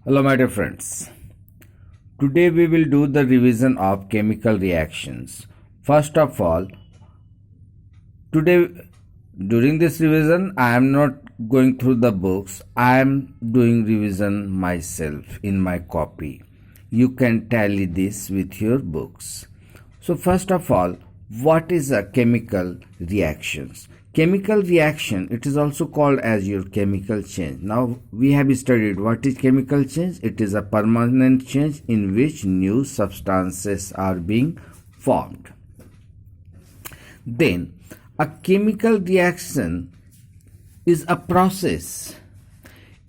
Hello, my dear friends. Today we will do the revision of chemical reactions. First of all, today during this revision, I am not going through the books. I am doing revision myself in my copy. You can tally this with your books. So first of all, what is a chemical reactions? Chemical reaction, it is also called as your chemical change. Now we have studied what is chemical change. It is a permanent change in which new substances are being formed. Then a chemical reaction is a process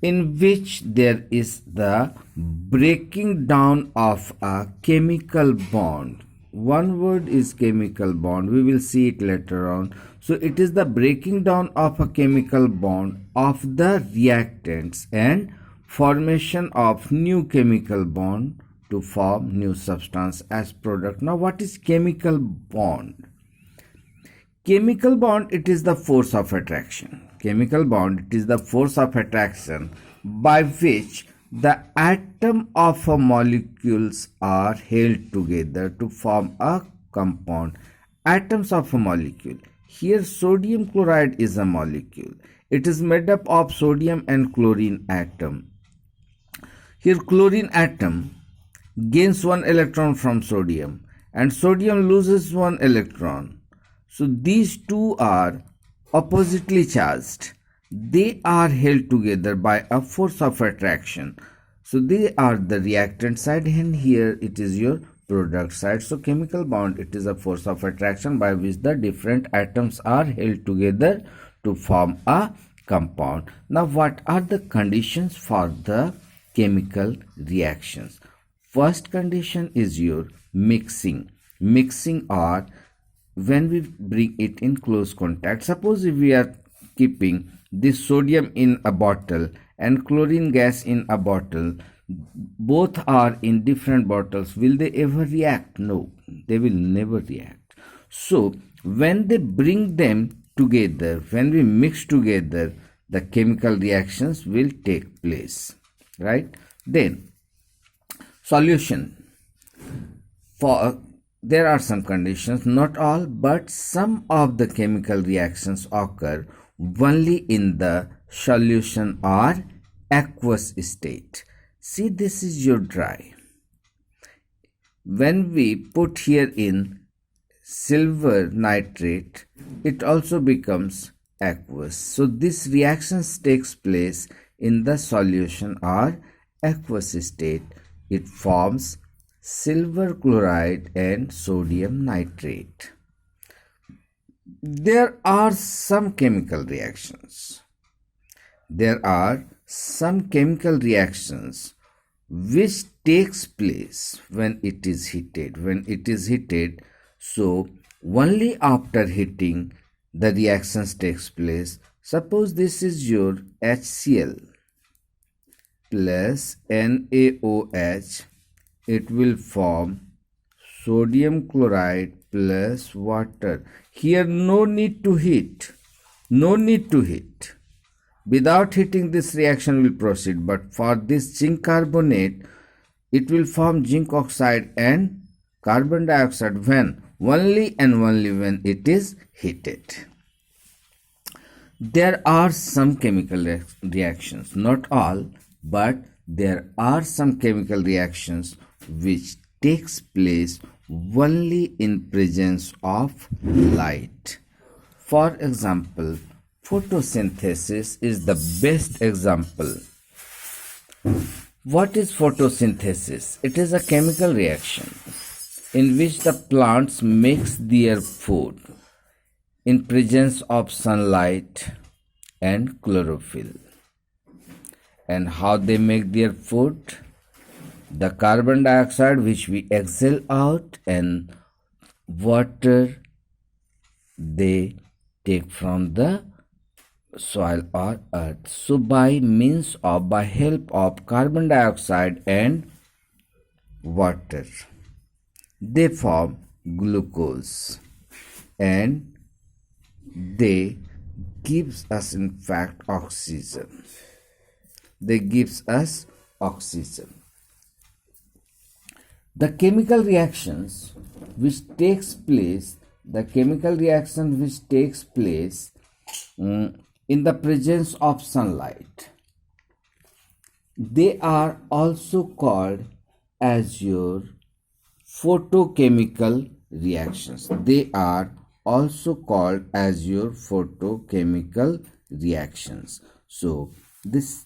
in which there is the breaking down of a chemical bond. One word is chemical bond. We will see it later on. So it is the breaking down of a chemical bond of the reactants and formation of new chemical bond to form new substance as product. Now what is chemical bond? Chemical bond, it is the force of attraction. Chemical bond, it is the force of attraction by which the atom of a molecules are held together to form a compound. Atoms of a molecule. Here sodium chloride is a molecule. It is made up of sodium and chlorine atom. Here chlorine atom gains one electron from sodium and sodium loses one electron. So these two are oppositely charged. They are held together by a force of attraction. So they are the reactant side and here it is your product side. So chemical bond, it is a force of attraction by which the different atoms are held together to form a compound. Now what are the conditions for the chemical reactions? First condition is your mixing. Mixing or when we bring it in close contact. Suppose if we are keeping this sodium in a bottle and chlorine gas in a bottle, both are in different bottles. Will they ever react? No, they will never react. So when they bring them together, when we mix together, the chemical reactions will take place, right? Then solution. For there are some conditions, not all, but some of the chemical reactions occur only in the solution or aqueous state. See, this is your dry. When we put here in silver nitrate, it also becomes aqueous. So this reaction takes place in the solution or aqueous state. It forms silver chloride and sodium nitrate. There are some chemical reactions. There are some chemical reactions which takes place when it is heated. When it is heated, so only after heating the reactions takes place. Suppose this is your HCl plus NaOH. It will form sodium chloride plus water. Here no need to heat. No need to heat. Without heating this reaction will proceed. But for this zinc carbonate, it will form zinc oxide and carbon dioxide when? Only and only when it is heated. There are some chemical reactions. Not all, but there are some chemical reactions which takes place only in presence of light. For example, photosynthesis is the best example. What is photosynthesis? It is a chemical reaction in which the plants makes their food in presence of sunlight and chlorophyll. And how they make their food? The carbon dioxide which we exhale out and water they take from the soil or earth. So by help of carbon dioxide and water, they form glucose and they gives us in fact oxygen. They gives us oxygen. The chemical reactions which takes place, in the presence of sunlight, they are also called as your photochemical reactions. They are also called as your photochemical reactions. So this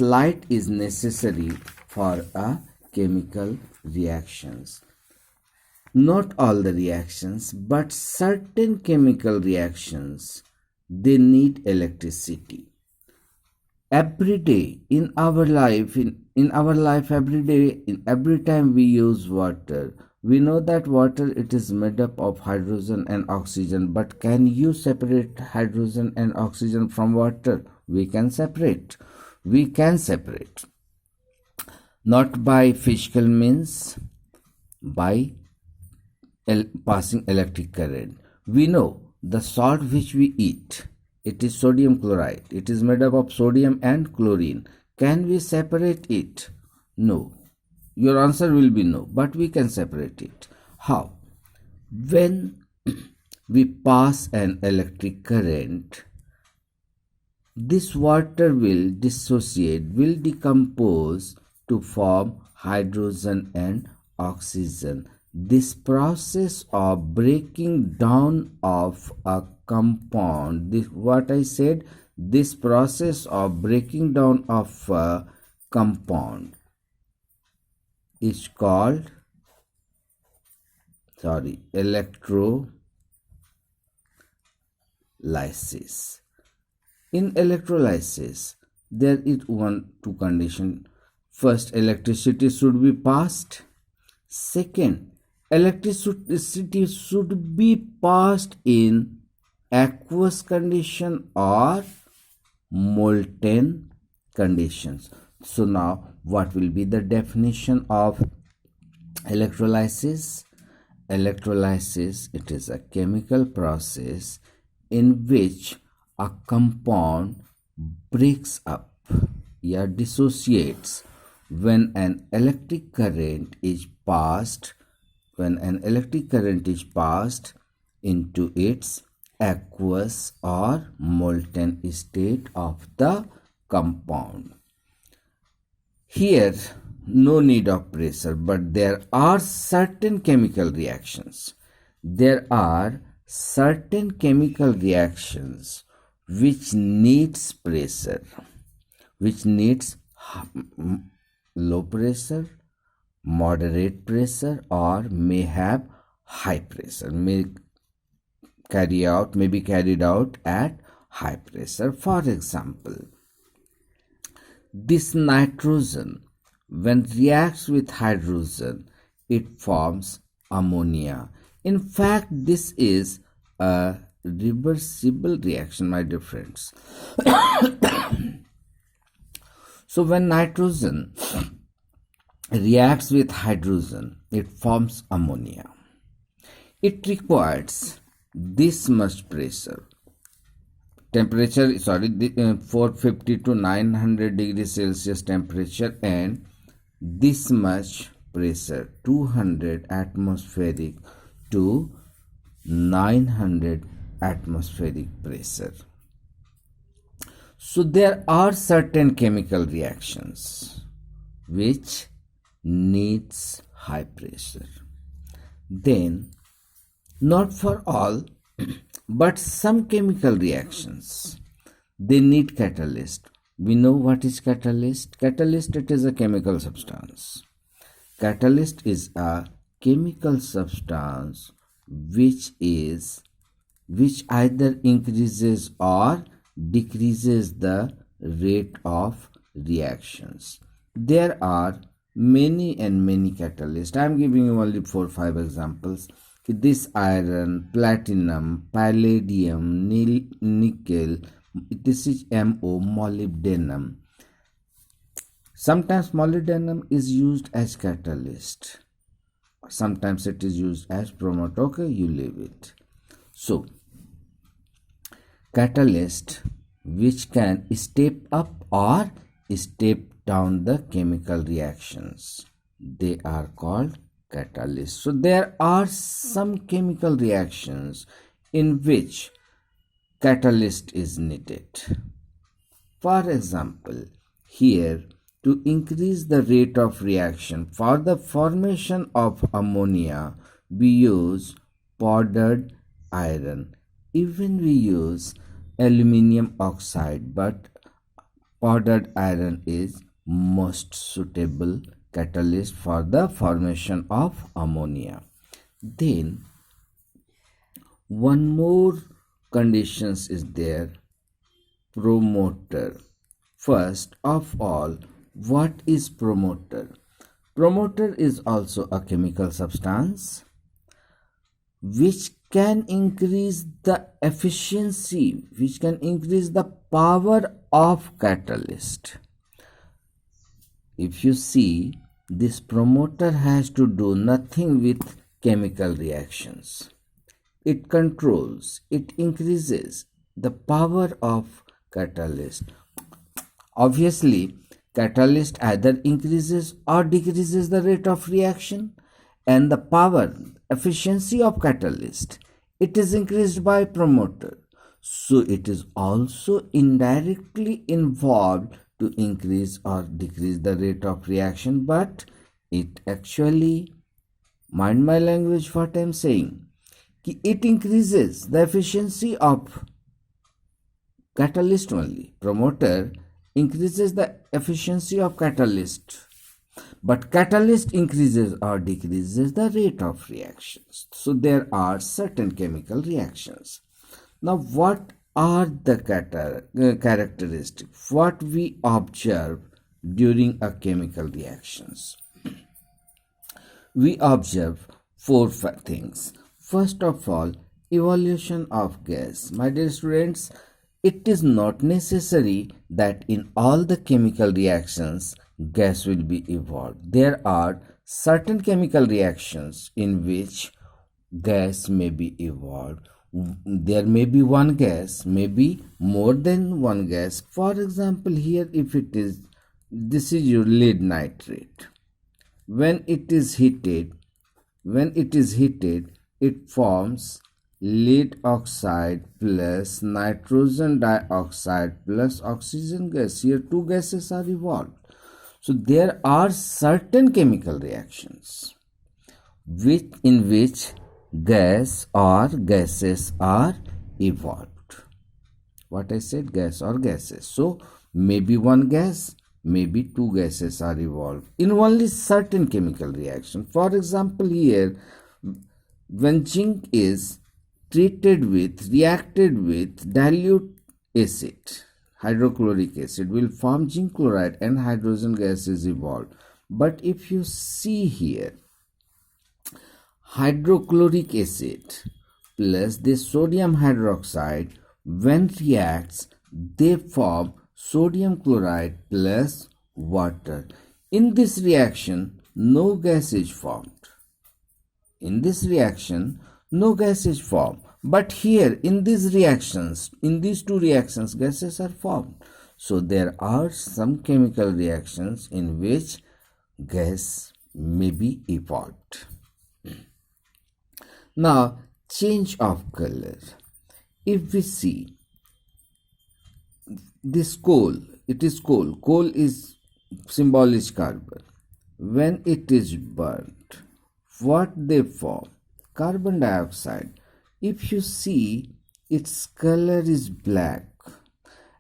light is necessary for a chemical reactions. Not all the reactions, but certain chemical reactions, they need electricity. Every day in our life, every day, every time we use water, we know that water, it is made up of hydrogen and oxygen. But can you separate hydrogen and oxygen from water? We can separate. Not by physical means, by passing electric current. We know the salt which we eat, it is sodium chloride. It is made up of sodium and chlorine. Can we separate it? No. Your answer will be no, but we can separate it. How? When we pass an electric current, this water will decompose to form hydrogen and oxygen. This process of breaking down of a compound, this process of breaking down of a compound is called electrolysis. In electrolysis, there is two conditions. First, electricity should be passed. Second, electricity should be passed in aqueous condition or molten conditions. So now, what will be the definition of electrolysis? Electrolysis, it is a chemical process in which a compound breaks up or dissociates when an electric current is passed into its aqueous or molten state of the compound. Here, no need of pressure, but there are certain chemical reactions. Which needs pressure, which needs low pressure, moderate pressure, or may have high pressure, may be carried out at high pressure. For example, this nitrogen, when reacts with hydrogen, it forms ammonia. In fact, this is a reversible reaction, my dear friends. So when nitrogen reacts with hydrogen, it forms ammonia. It requires this much pressure. Temperature, 450 to 900 degrees Celsius temperature, and this much pressure, 200 atmospheric to 900 atmospheric pressure. So there are certain chemical reactions which needs high pressure. Then, not for all, but some chemical reactions, they need catalyst. We know what is catalyst. Catalyst, it is a chemical substance. Catalyst is a chemical substance which either increases or decreases the rate of reactions. There are many catalysts. I am giving you only 4 or 5 examples. This iron, platinum, palladium, nickel, this is MO, molybdenum. Sometimes molybdenum is used as catalyst. Sometimes it is used as promoter. Okay, you leave it. So, catalyst which can step up or step down the chemical reactions. They are called catalysts. So there are some chemical reactions in which catalyst is needed. For example, here to increase the rate of reaction for the formation of ammonia, we use powdered iron. Even we use aluminium oxide, but powdered iron is most suitable catalyst for the formation of ammonia. Then one more conditions is there, promoter. First of all, what is promoter? Promoter is also a chemical substance which can increase the efficiency, which can increase the power of catalyst. If you see, this promoter has to do nothing with chemical reactions. It controls, it increases the power of catalyst. Obviously, catalyst either increases or decreases the rate of reaction, and the power, efficiency of catalyst, it is increased by promoter. So it is also indirectly involved to increase or decrease the rate of reaction, but it actually, mind my language what I am saying, it increases the efficiency of catalyst only. Promoter increases the efficiency of catalyst, but catalyst increases or decreases the rate of reactions. So there are certain chemical reactions. Now what are the characteristics, what we observe during a chemical reactions? We observe four things. First of all, evolution of gas. My dear students, it is not necessary that in all the chemical reactions gas will be evolved. There are certain chemical reactions in which gas may be evolved. There may be one gas, maybe more than one gas. For example, here if it is, this is your lead nitrate. When it is heated, it forms lead oxide plus nitrogen dioxide plus oxygen gas. Here two gases are evolved. So there are certain chemical reactions in which gas or gases are evolved. What I said, gas or gases. So maybe one gas, maybe two gases are evolved in only certain chemical reaction. For example, here when zinc is reacted with dilute acid, hydrochloric acid, will form zinc chloride and hydrogen gas is evolved. But if you see here, hydrochloric acid plus the sodium hydroxide, when reacts, they form sodium chloride plus water. In this reaction, no gas is formed. In this reaction, no gas is formed. But here, in these reactions, in these two reactions, gases are formed. So there are some chemical reactions in which gas may be evolved. Now, change of color. If we see this coal, it is coal. Coal is symbol is carbon. When it is burnt, what they form? Carbon dioxide. If you see, its color is black.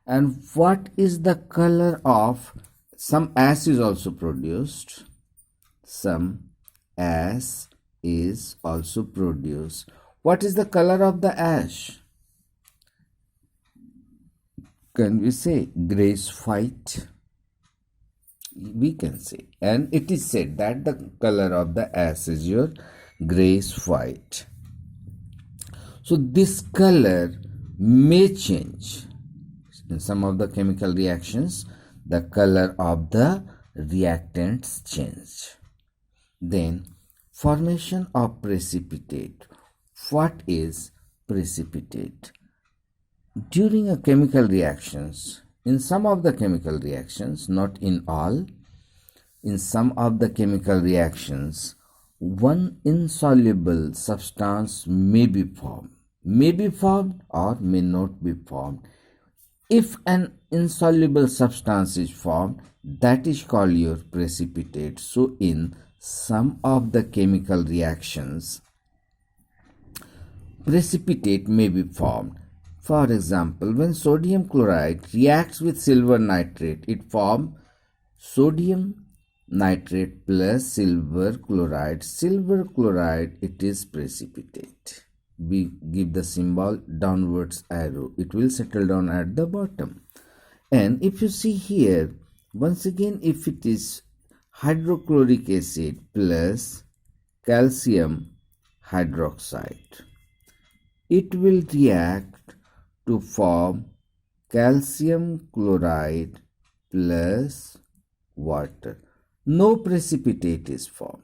And what is the color of? Some ash is also produced. Some ash is also produced. What is the color of the ash? Can we say grayish white? We can say, and it is said that the color of the ash is your grayish white. So this color may change. In some of the chemical reactions, the color of the reactants change. Then formation of precipitate. What is precipitate? During a chemical reactions, In some of the chemical reactions, not in all, in some of the chemical reactions, one insoluble substance may be formed or may not be formed. If an insoluble substance is formed, that is called your precipitate. So in some of the chemical reactions, precipitate may be formed. For example, when sodium chloride reacts with silver nitrate, it forms sodium nitrate plus silver chloride. Silver chloride, it is precipitate. We give the symbol downwards arrow. It will settle down at the bottom. And if you see here, once again, if it is hydrochloric acid plus calcium hydroxide, it will react to form calcium chloride plus water. No precipitate is formed.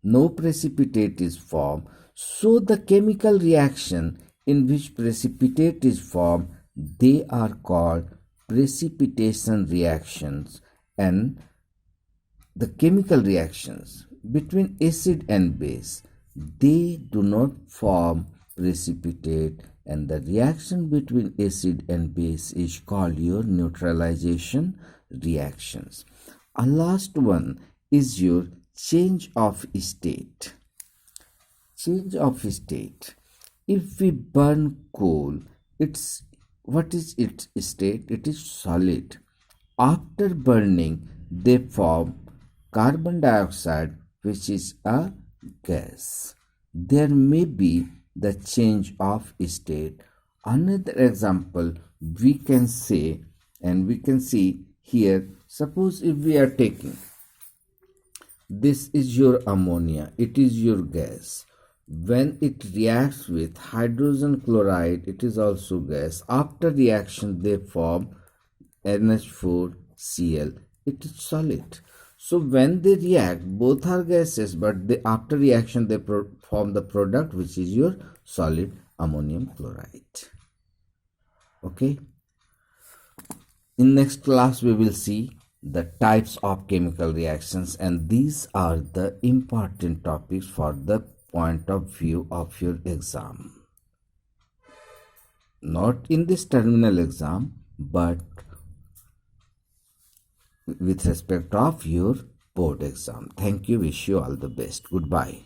No precipitate is formed. So the chemical reaction in which precipitate is formed, they are called precipitation reactions. And the chemical reactions between acid and base, they do not form precipitate, and the reaction between acid and base is called your neutralization reactions. A last one is your change of state. Change of state. If we burn coal, what is its state? It is solid. After burning, they form carbon dioxide, which is a gas. There may be the change of state. Another example we can say, and we can see here, suppose if we are taking, this is your ammonia, it is your gas. When it reacts with hydrogen chloride, it is also gas. After reaction, they form NH4Cl. It is solid. So when they react, both are gases, but after reaction, they form the product, which is your solid ammonium chloride. Okay. In next class, we will see the types of chemical reactions, and these are the important topics for the point of view of your exam. Not in this terminal exam, but with respect of your board exam. Thank you. Wish you all the best. Goodbye.